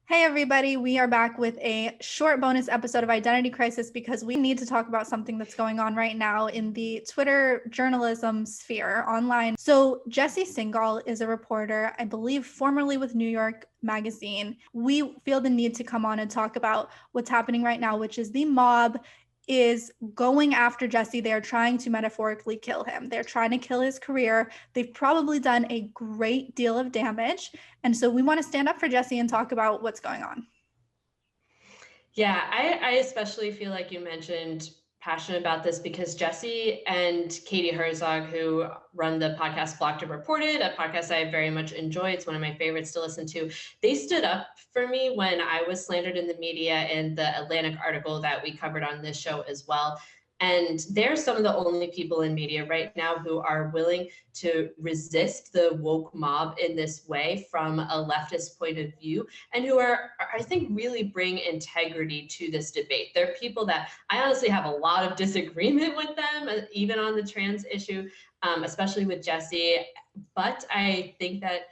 Hey everybody, we are back with a short bonus episode of Identity Crisis because we need to talk about something that's going on right now in the Twitter journalism sphere online. So Jesse Singal is a reporter, I believe formerly with New York Magazine. We feel the need to come on and talk about what's happening right now, which is the mob is going after Jesse. They are trying to metaphorically kill him. They're trying to kill his career. They've probably done a great deal of damage. And so we want to stand up for Jesse and talk about what's going on. Yeah, I especially feel like you mentioned passionate about this because Jesse and Katie Herzog, who run the podcast Blocked and Reported, a podcast I very much enjoy. It's one of my favorites to listen to. They stood up for me when I was slandered in the media in the Atlantic article that we covered on this show as well. And they're some of the only people in media right now who are willing to resist the woke mob in this way from a leftist point of view, and who are, I think, really bring integrity to this debate. They're people that I honestly have a lot of disagreement with them, even on the trans issue, especially with Jesse. But I think that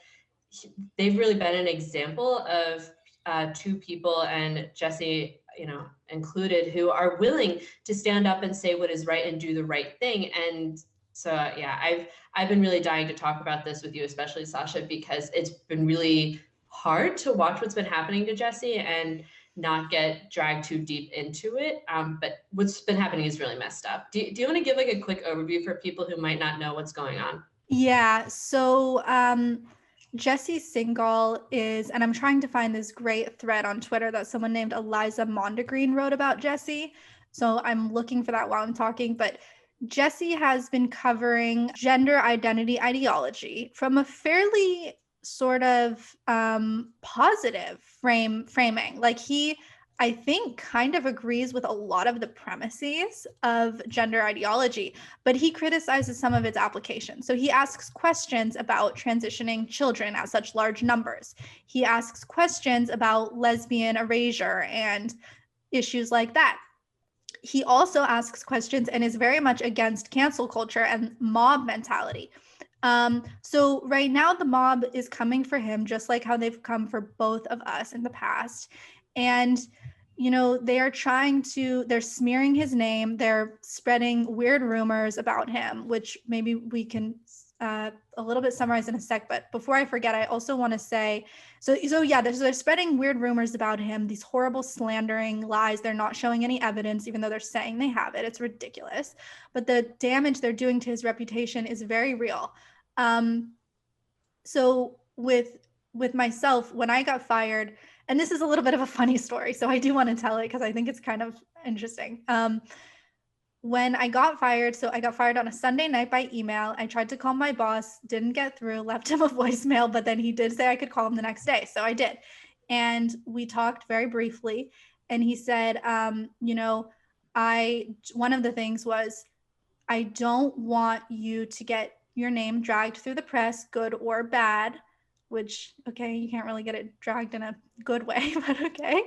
they've really been an example of two people, and Jesse, included, who are willing to stand up and say what is right and do the right thing. And so, yeah, I've been really dying to talk about this with you, especially Sasha, because it's been really hard to watch what's been happening to Jesse and not get dragged too deep into it. But what's been happening is really messed up. Do you want to give like a quick overview for people who might not know what's going on? Yeah, so Jesse Singal is, and I'm trying to find this great thread on Twitter that someone named Eliza Mondegreen wrote about Jesse. So I'm looking for that while I'm talking, but Jesse has been covering gender identity ideology from a fairly sort of positive framing. Like he, I think, kind of agrees with a lot of the premises of gender ideology, but he criticizes some of its applications. So he asks questions about transitioning children at such large numbers. He asks questions about lesbian erasure and issues like that. He also asks questions and is very much against cancel culture and mob mentality. So right now the mob is coming for him just like how they've come for both of us in the past. And they're smearing his name. They're spreading weird rumors about him, which maybe we can a little bit summarize in a sec. But before I forget, I also want to say, they're spreading weird rumors about him, these horrible slandering lies. They're not showing any evidence, even though they're saying they have it. It's ridiculous. But the damage they're doing to his reputation is very real. So with myself, when I got fired, and this is a little bit of a funny story, so I do want to tell it because I think it's kind of interesting. When I got fired, so I got fired on a Sunday night by email. I tried to call my boss, didn't get through, left him a voicemail, but then he did say I could call him the next day. So I did. And we talked very briefly. And he said, one of the things was, I don't want you to get your name dragged through the press, good or bad, which, okay, you can't really get it dragged in a good way, but okay.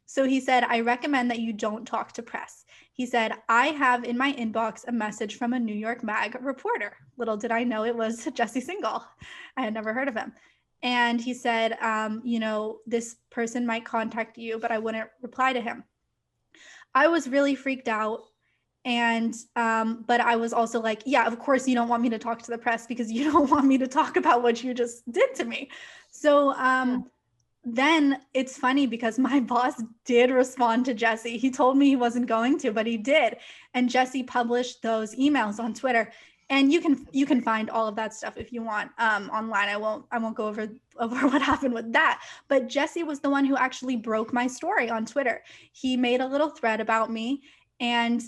So he said, I recommend that you don't talk to press. He said, I have in my inbox a message from a New York Mag reporter. Little did I know it was Jesse Singal. I had never heard of him. And he said, this person might contact you, but I wouldn't reply to him. I was really freaked out. And but I was also like, yeah, of course you don't want me to talk to the press because you don't want me to talk about what you just did to me. So then it's funny because my boss did respond to Jesse. He told me he wasn't going to, but he did. And Jesse published those emails on Twitter. And you can find all of that stuff if you want online. I won't go over what happened with that. But Jesse was the one who actually broke my story on Twitter. He made a little thread about me. And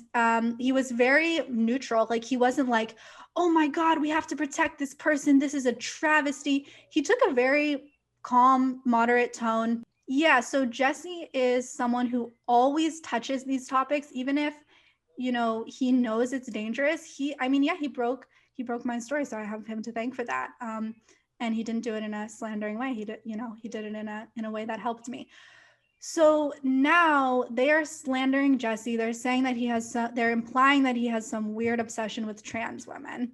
he was very neutral. Like, he wasn't like, oh my God, we have to protect this person. This is a travesty. He took a very calm, moderate tone. Yeah, so Jesse is someone who always touches these topics, even if, he knows it's dangerous. He broke my story. So I have him to thank for that. And he didn't do it in a slandering way. He did it in a way that helped me. So now they are slandering Jesse. They're saying that they're implying that he has some weird obsession with trans women.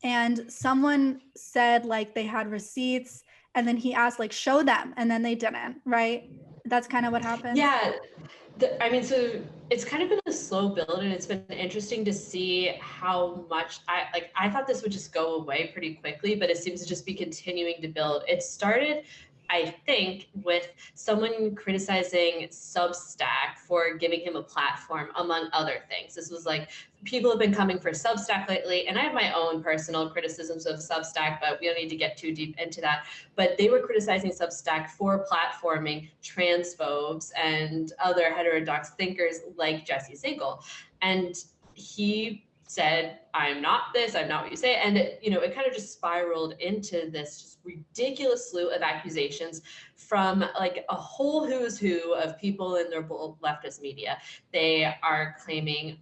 And someone said like they had receipts And then he asked, like, show them, and then they didn't, right? That's kind of what happened. Yeah. So it's kind of been a slow build, and it's been interesting to see how much I thought this would just go away pretty quickly, but it seems to just be continuing to build. It started, I think, with someone criticizing Substack for giving him a platform, among other things. This was like, people have been coming for Substack lately, and I have my own personal criticisms of Substack, but we don't need to get too deep into that. But they were criticizing Substack for platforming transphobes and other heterodox thinkers like Jesse Singal. And he said, I'm not this, I'm not what you say. And it kind of just spiraled into this just ridiculous slew of accusations from like a whole who's who of people in their leftist media. They are claiming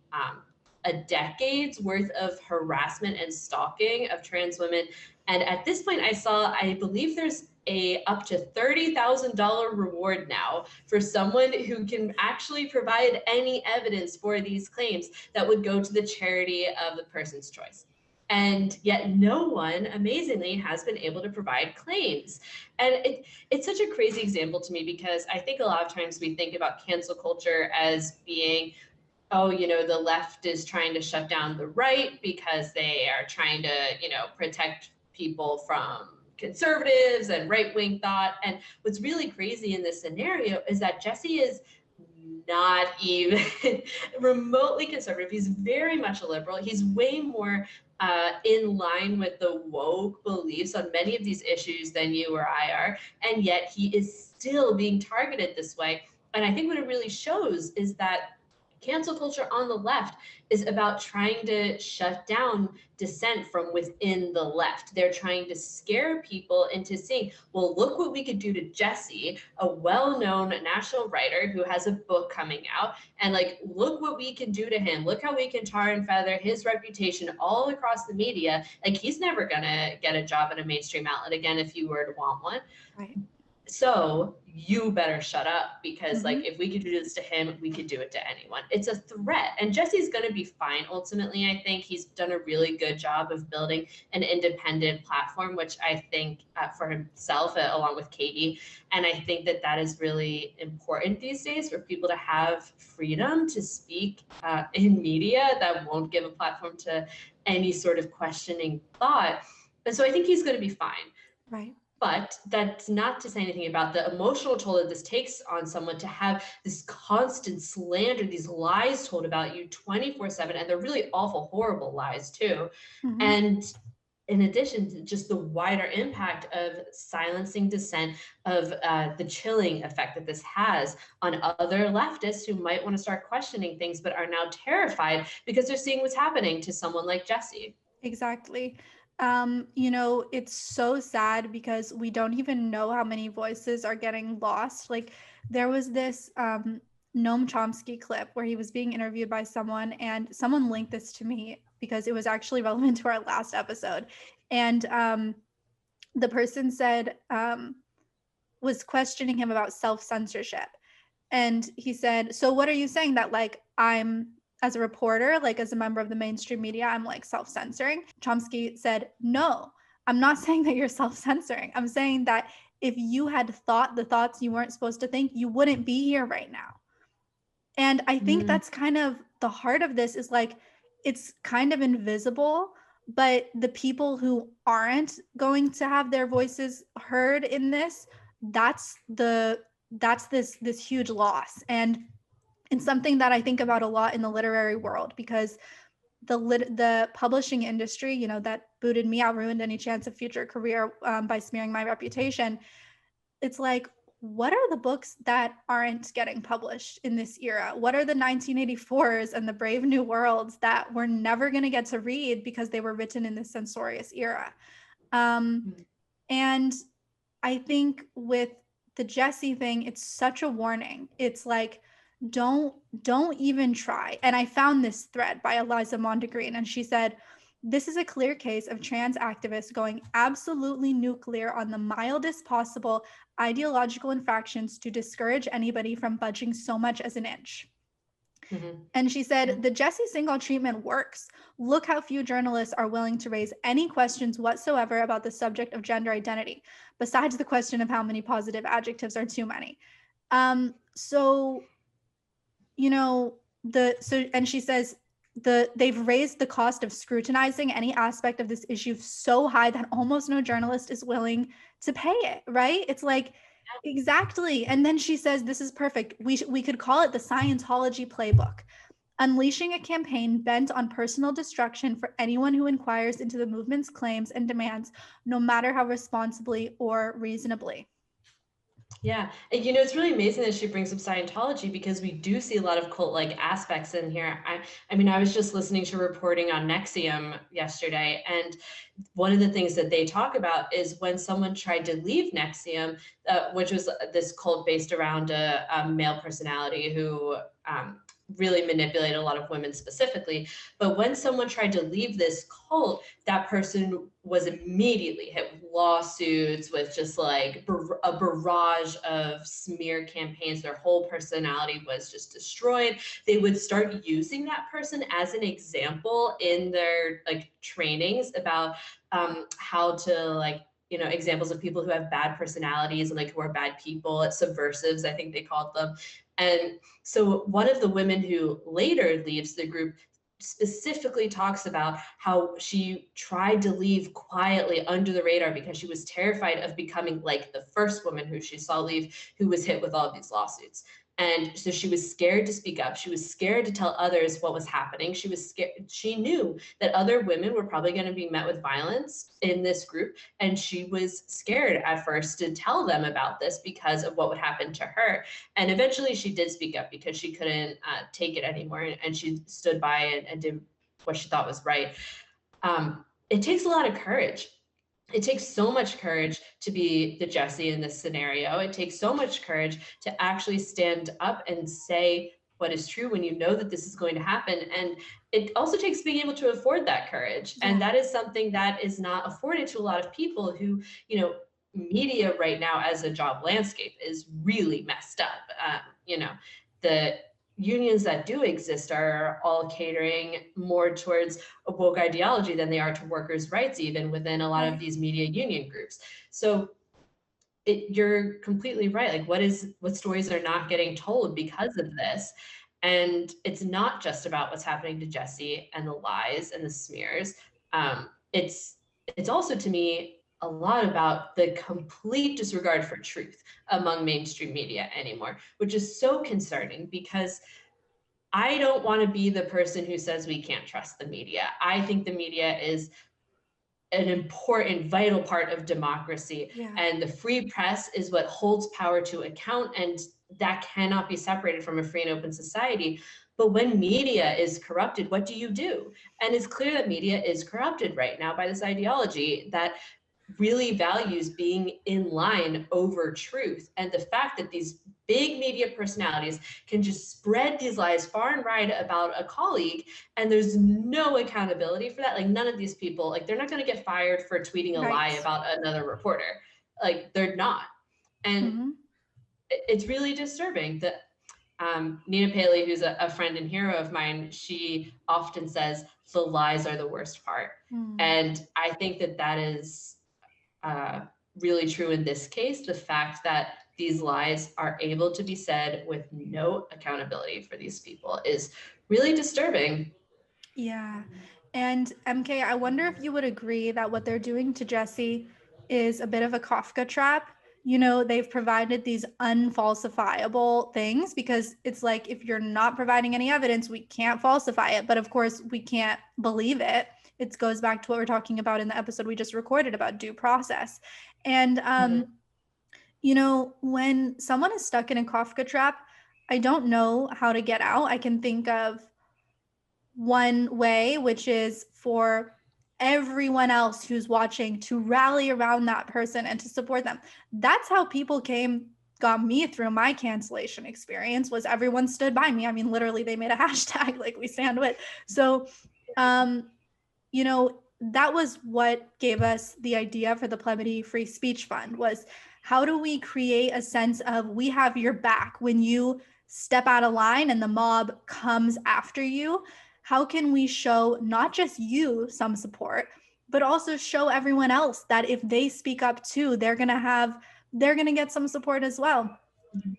a decade's worth of harassment and stalking of trans women. And at this point, I believe there's a up to $30,000 reward now for someone who can actually provide any evidence for these claims that would go to the charity of the person's choice. And yet no one, amazingly, has been able to provide claims. And it's such a crazy example to me, because I think a lot of times we think about cancel culture as being, oh, the left is trying to shut down the right because they are trying to, protect people from conservatives and right-wing thought. And what's really crazy in this scenario is that Jesse is not even remotely conservative. He's very much a liberal. He's way more in line with the woke beliefs on many of these issues than you or I are. And yet he is still being targeted this way. And I think what it really shows is that cancel culture on the left is about trying to shut down dissent from within the left. They're trying to scare people into seeing, well, look what we could do to Jesse, a well-known national writer who has a book coming out, and like, look what we can do to him. Look how we can tar and feather his reputation all across the media. Like, he's never gonna get a job at a mainstream outlet again if you were to want one. Right. So you better shut up, because like, if we could do this to him, we could do it to anyone. It's a threat. And Jesse's going to be fine. Ultimately, I think he's done a really good job of building an independent platform, which I think for himself, along with Katie. And I think that is really important these days, for people to have freedom to speak in media that won't give a platform to any sort of questioning thought. And so I think he's going to be fine. Right. But that's not to say anything about the emotional toll that this takes on someone, to have this constant slander, these lies told about you 24/7, and they're really awful, horrible lies too. And in addition to just the wider impact of silencing dissent, of the chilling effect that this has on other leftists who might want to start questioning things, but are now terrified because they're seeing what's happening to someone like Jesse. Exactly. It's so sad because we don't even know how many voices are getting lost. Like, there was this Noam Chomsky clip where he was being interviewed by someone, and someone linked this to me because it was actually relevant to our last episode. And the person said, was questioning him about self-censorship. And he said, so what are you saying, that like I'm, as a reporter, like as a member of the mainstream media, I'm like self-censoring? Chomsky said, no, I'm not saying that you're self-censoring. I'm saying that if you had thought the thoughts you weren't supposed to think, you wouldn't be here right now. And I think that's kind of the heart of this, is like, it's kind of invisible, but the people who aren't going to have their voices heard in this, that's this huge loss. And it's something that I think about a lot in the literary world, because the publishing industry, that booted me out, ruined any chance of future career by smearing my reputation. It's like, what are the books that aren't getting published in this era? What are the 1984s and the Brave New Worlds that we're never going to get to read because they were written in this censorious era? And I think with the Jesse thing, it's such a warning. It's like, don't even try. And I found this thread by Eliza Mondegreen, and she said, this is a clear case of trans activists going absolutely nuclear on the mildest possible ideological infractions to discourage anybody from budging so much as an inch. And she said, the Jesse Singal treatment works. Look how few journalists are willing to raise any questions whatsoever about the subject of gender identity, besides the question of how many positive adjectives are too many. So, you know, and she says, they've raised the cost of scrutinizing any aspect of this issue so high that almost no journalist is willing to pay it, right? It's like, exactly. And then she says, this is perfect. We could call it the Scientology playbook. Unleashing a campaign bent on personal destruction for anyone who inquires into the movement's claims and demands, no matter how responsibly or reasonably. Yeah. And, it's really amazing that she brings up Scientology because we do see a lot of cult-like aspects in here. I mean, I was just listening to reporting on Nexium yesterday, and one of the things that they talk about is when someone tried to leave Nexium, which was this cult based around a male personality who really manipulated a lot of women specifically. But when someone tried to leave this cult, that person was immediately hit with lawsuits, with just like a barrage of smear campaigns. Their whole personality was just destroyed. They would start using that person as an example in their like trainings about how to like, examples of people who have bad personalities and like who are bad people, subversives, I think they called them. And so one of the women who later leaves the group specifically talks about how she tried to leave quietly under the radar because she was terrified of becoming like the first woman who she saw leave, who was hit with all of these lawsuits. And so she was scared to speak up. She was scared to tell others what was happening. She was scared. She knew that other women were probably going to be met with violence in this group. And she was scared at first to tell them about this because of what would happen to her. And eventually she did speak up because she couldn't take it anymore. And she stood by and did what she thought was right. It takes a lot of courage. It takes so much courage to be the Jesse in this scenario. It takes so much courage to actually stand up and say what is true when you know that this is going to happen. And it also takes being able to afford that courage. Yeah. And that is something that is not afforded to a lot of people who, media right now as a job landscape is really messed up. The unions that do exist are all catering more towards a woke ideology than they are to workers' rights, even within a lot of these media union groups. So you're completely right. Like what stories are not getting told because of this? And it's not just about what's happening to Jesse and the lies and the smears. It's also, to me, a lot about the complete disregard for truth among mainstream media anymore, which is so concerning because I don't want to be the person who says we can't trust the media. I think the media is an important, vital part of democracy. Yeah. And the free press is what holds power to account, and that cannot be separated from a free and open society. But when media is corrupted, what do you do? And it's clear that media is corrupted right now by this ideology that really values being in line over truth. And the fact that these big media personalities can just spread these lies far and wide about a colleague, and there's no accountability for that. Like none of these people, like they're not going to get fired for tweeting a lie about another reporter. Like they're not. And it's really disturbing that Nina Paley, who's a friend and hero of mine, she often says the lies are the worst part. And I think that is really true in this case. The fact that these lies are able to be said with no accountability for these people is really disturbing. Yeah. And MK, I wonder if you would agree that what they're doing to Jesse is a bit of a Kafka trap. They've provided these unfalsifiable things because it's like, if you're not providing any evidence, we can't falsify it. But of course, we can't believe it. It goes back to what we're talking about in the episode we just recorded about due process. And, when someone is stuck in a Kafka trap, I don't know how to get out. I can think of one way, which is for everyone else who's watching to rally around that person and to support them. That's how people got me through my cancellation experience, was everyone stood by me. I mean, literally they made a hashtag like we stand with. So, that was what gave us the idea for the Plebity Free Speech Fund, was how do we create a sense of we have your back when you step out of line and the mob comes after you, how can we show not just you some support, but also show everyone else that if they speak up too, they're going to get some support as well.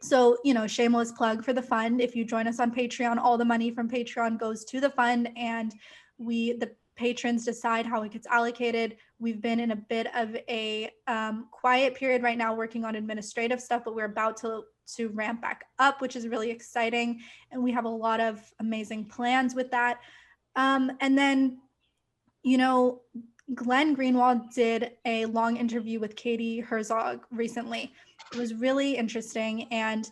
So, shameless plug for the fund. If you join us on Patreon, all the money from Patreon goes to the fund, and the patrons decide how it gets allocated. We've been in a bit of a quiet period right now working on administrative stuff, but we're about to ramp back up, which is really exciting. And we have a lot of amazing plans with that. And then, Glenn Greenwald did a long interview with Katie Herzog recently. It was really interesting. And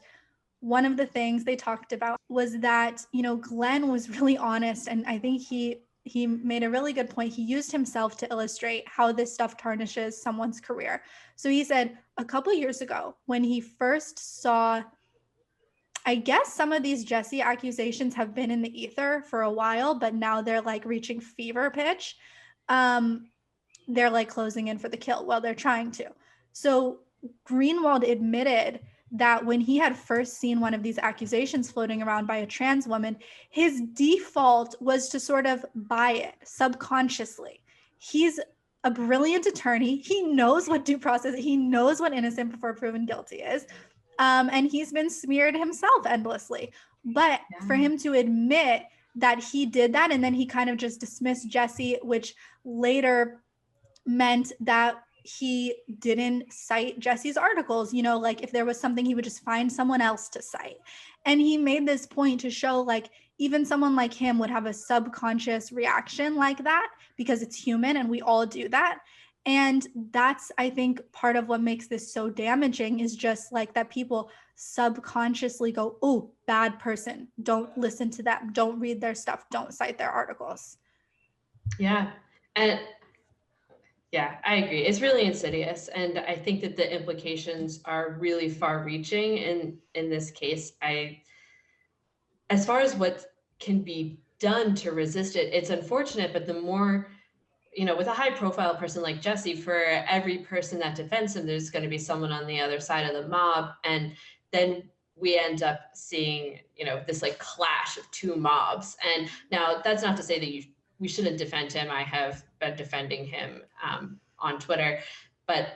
one of the things they talked about was that, Glenn was really honest. And I think he made a really good point. He used himself to illustrate how this stuff tarnishes someone's career. So he said a couple years ago, when he first saw, I guess some of these Jesse accusations have been in the ether for a while, but now they're like reaching fever pitch. They're like closing in for the kill. Well, they're trying to. So Greenwald admitted that when he had first seen one of these accusations floating around by a trans woman, his default was to sort of buy it subconsciously. He's a brilliant attorney. He knows what due process, he knows what innocent before proven guilty is. And he's been smeared himself endlessly. But for him to admit that he did that, and then he kind of just dismissed Jesse, which later meant that he didn't cite Jesse's articles, like if there was something, he would just find someone else to cite. And he made this point to show like even someone like him would have a subconscious reaction like that because it's human and we all do that. And that's, I think, part of what makes this so damaging is just like that people subconsciously go, oh, bad person. Don't listen to them. Don't read their stuff. Don't cite their articles. Yeah. And yeah, I agree. It's really insidious. And I think that the implications are really far reaching in this case. As far as what can be done to resist it, it's unfortunate, but the more, with a high profile person like Jesse, for every person that defends him, there's going to be someone on the other side of the mob. And then we end up seeing, this like clash of two mobs. And now that's not to say that we shouldn't defend him. I have been defending him on Twitter, but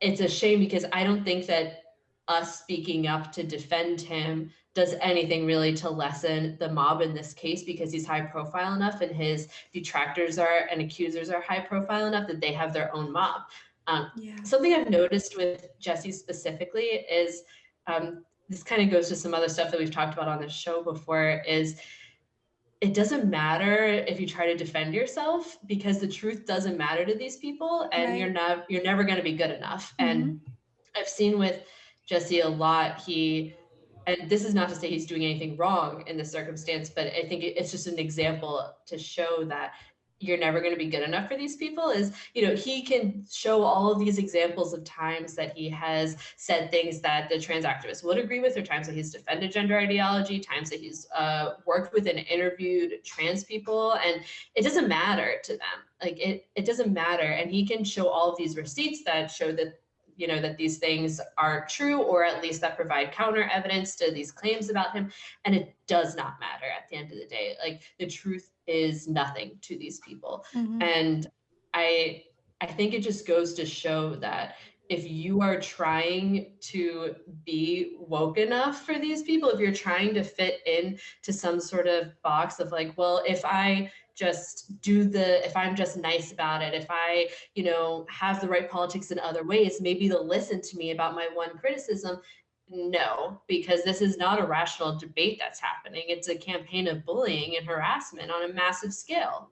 it's a shame because I don't think that us speaking up to defend him does anything really to lessen the mob in this case, because he's high profile enough and his detractors and accusers are high profile enough that they have their own mob. Something I've noticed with Jesse specifically is, this kind of goes to some other stuff that we've talked about on this show before, is it doesn't matter if you try to defend yourself, because the truth doesn't matter to these people, and right. you're never going to be good enough. Mm-hmm. And I've seen with Jesse a lot, and this is not to say he's doing anything wrong in this circumstance, but I think it's just an example to show that you're never going to be good enough for these people. Is, he can show all of these examples of times that he has said things that the trans activists would agree with, or times that he's defended gender ideology, times that he's worked with and interviewed trans people, and it doesn't matter to them. Like it doesn't matter. And he can show all of these receipts that show that, that these things are true, or at least that provide counter evidence to these claims about him. And it does not matter at the end of the day. Like, the truth is nothing to these people. Mm-hmm. And I think it just goes to show that if you are trying to be woke enough for these people, if you're trying to fit in to some sort of box of like, well, if I'm just nice about it, if I, have the right politics in other ways, maybe they'll listen to me about my one criticism. No, because this is not a rational debate that's happening. It's a campaign of bullying and harassment on a massive scale.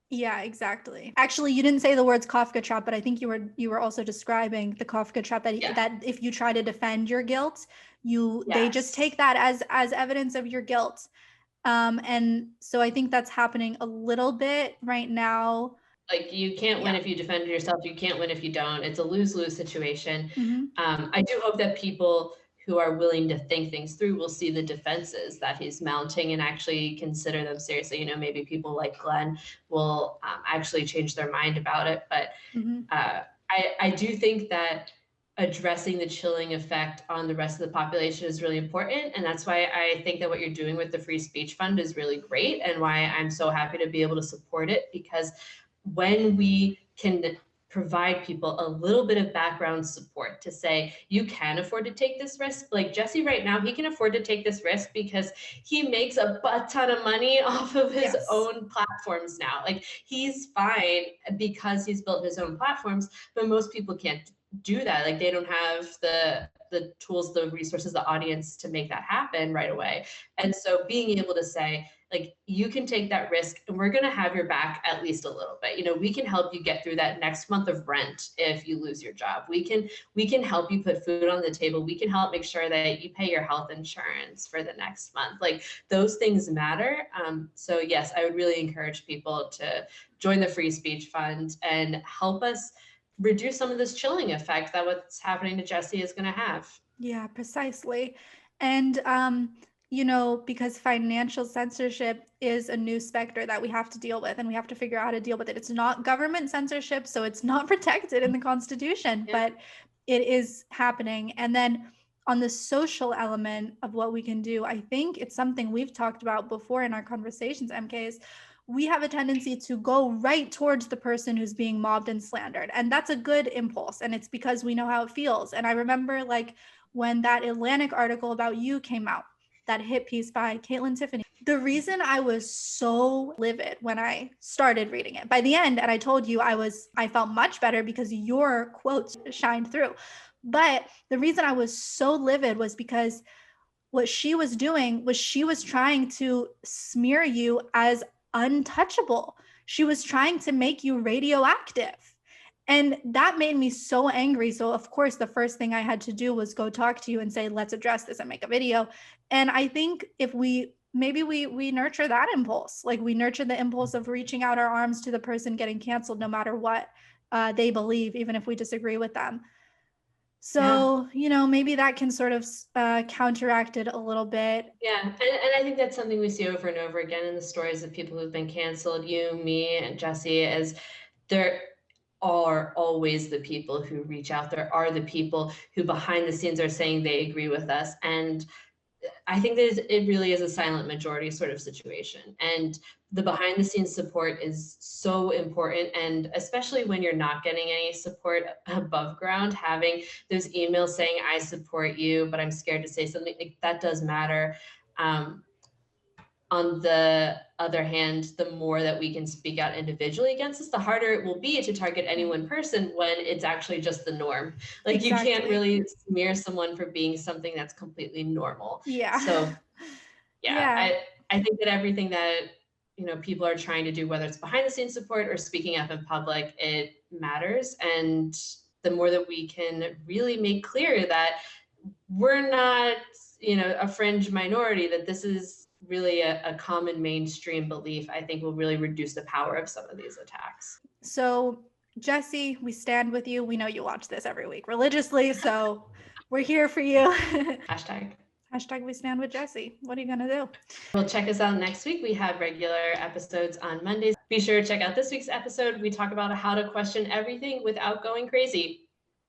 Yeah, exactly. Actually, you didn't say the words Kafka trap, but I think you were also describing the Kafka trap that if you try to defend your guilt, they just take that as evidence of your guilt. And so I think that's happening a little bit right now. Like, you can't win if you defend yourself. You can't win if you don't. It's a lose-lose situation. Mm-hmm. I do hope that people who are willing to think things through will see the defenses that he's mounting and actually consider them seriously. Maybe people like Glenn will actually change their mind about it. But mm-hmm. I do think that addressing the chilling effect on the rest of the population is really important. And that's why I think that what you're doing with the Free Speech Fund is really great, and why I'm so happy to be able to support it, because when we can provide people a little bit of background support to say, you can afford to take this risk. Like Jesse right now, he can afford to take this risk because he makes a butt ton of money off of his Yes. own platforms now. Like he's fine because he's built his own platforms, but most people can't do that. Like they don't have the tools, the resources, the audience to make that happen right away. And so being able to say, like, you can take that risk and we're going to have your back at least a little bit. You know, we can help you get through that next month of rent if you lose your job. We can help you put food on the table. We can help make sure that you pay your health insurance for the next month. Like those things matter. So yes, I would really encourage people to join the Free Speech Fund and help us reduce some of this chilling effect that what's happening to Jesse is going to have. Yeah, precisely. And you know, because financial censorship is a new specter that we have to deal with, and we have to figure out how to deal with it. It's not government censorship, so it's not protected in the Constitution, but it is happening. And then on the social element of what we can do, I think it's something we've talked about before in our conversations, MKs. We have a tendency to go right towards the person who's being mobbed and slandered. And that's a good impulse. And it's because we know how it feels. And I remember like when that Atlantic article about you came out, that hit piece by Caitlin Tiffany. The reason I was so livid when I started reading it, by the end, and I told you I felt much better because your quotes shined through. But the reason I was so livid was because what she was doing was she was trying to smear you as untouchable. She was trying to make you radioactive. And that made me so angry. So, of course, the first thing I had to do was go talk to you and say, let's address this and make a video. And I think if we nurture that impulse, like we nurture the impulse of reaching out our arms to the person getting canceled, no matter what they believe, even if we disagree with them. So, you know, maybe that can sort of counteract it a little bit. Yeah, and I think that's something we see over and over again in the stories of people who've been canceled, you, me, and Jesse, is there are always the people who reach out. There are the people who behind the scenes are saying they agree with us. And I think that it really is a silent majority sort of situation. And the behind the scenes support is so important. And especially when you're not getting any support above ground, having those emails saying, I support you, but I'm scared to say something, like that does matter. On the other hand, the more that we can speak out individually against this, the harder it will be to target any one person when it's actually just the norm. Like Exactly. You can't really smear someone for being something that's completely normal. Yeah. So Yeah. I think that everything that, you know, people are trying to do, whether it's behind the scenes support or speaking up in public, it matters. And the more that we can really make clear that we're not, you know, a fringe minority, that this is really a common mainstream belief, I think will really reduce the power of some of these attacks. So, Jesse, we stand with you. We know you watch this every week religiously, so we're here for you. Hashtag we stand with Jesse. What are you going to do? Well, check us out next week. We have regular episodes on Mondays. Be sure to check out this week's episode. We talk about how to question everything without going crazy.